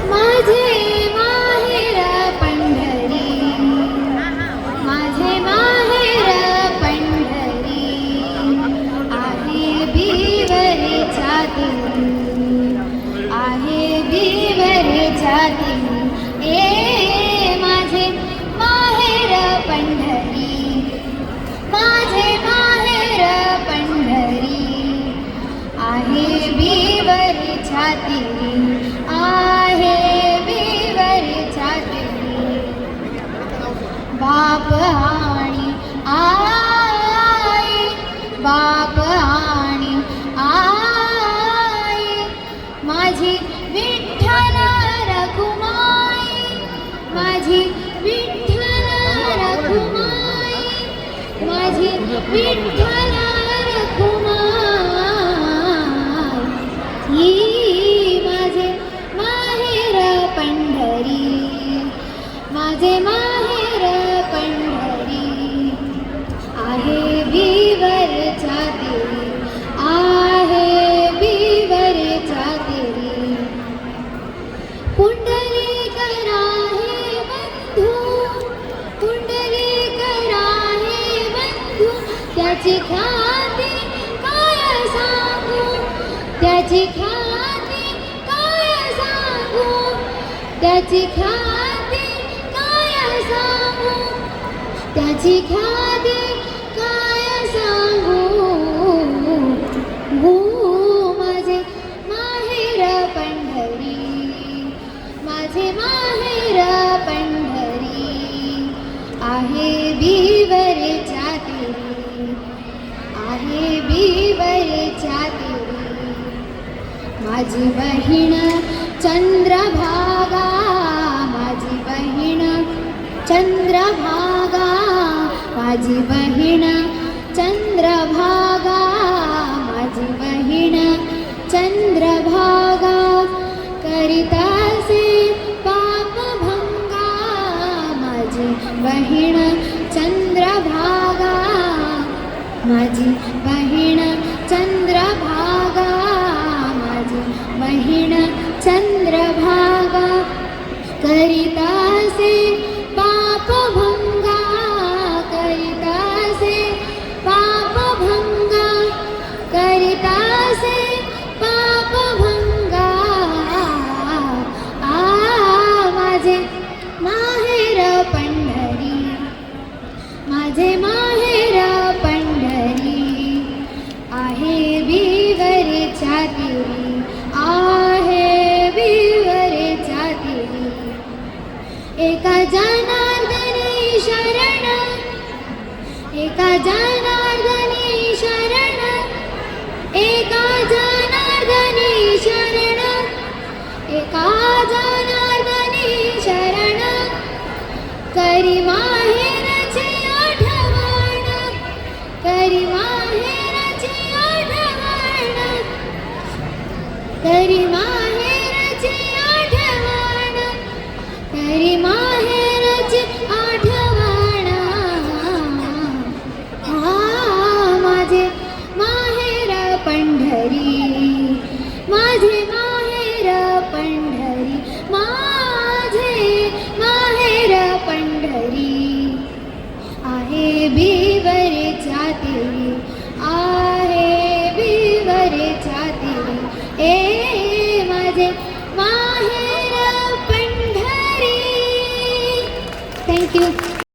माझे माहेर पंढरी, माझे माहेर पंढरी, आहे बिवरे छाती, आहे बिवरे छाती, ए माझे माहेर पंढरी, माझे माहेर पंढरी, आहे बिवरे छाती, आहे बिवरे छाती, बाप आणि आई, बाप आणि आई, माझी विठ्ठल रखुमाई, माझी विठ्ठल रखुमाई, माझी विठ्ठल रखुमाई, ही माझे माहेर पंढरी, माझे माहेर पंढरी, आहे बिवर छाती, आहे बिवर छाती, पुंडलिक राहे बंधू, पुंडलिक राहे बंधू, त्याची ख्याती काय सांगू, त्याची ख्याती काय सांगू, त्याची ख्याती काय सांगू, त्याची ख्याती काय सांगू, माझे माहेर पंढरी, माझे माहेर पंढरी, आहे बिवरे छाती, आहे बिवरे छाती, माझी बहीण चंद्रभागा, माझी बहीण चंद्रभागा, माझी बहीण चंद्रभागा, माझी बहीण चंद्रभागा, करितासे पापभंगा, माझी बहीण चंद्रभागा, माझी बहीण चंद्रभागा, माझी बहीण चंद्रभागा, करितासे पापभंगा, करितासे पापभंगा, करितासे पापभंगा, माझे माहेर पंढरी, माझे माहेर पंढरी, आहे बिवरे छाती, आहे बिवरे छाती, एका जनार्दनी शरण, एका जनार्दनी शरण, एका जनार्दनी शरण, एका जनार्दनी शरण, करी माहेरची आठवण, करी माहेरची आठवण, करी माहेरची आठवण, करी माहेरची आठवण, माझे माहेर पंढरी, माझे माहेर पंढरी, माझे माहेर पंढरी, आहे बिवरे छाती, आहे बिवरे छाती, ए माझे माहेर पंढरी. थँक्यू.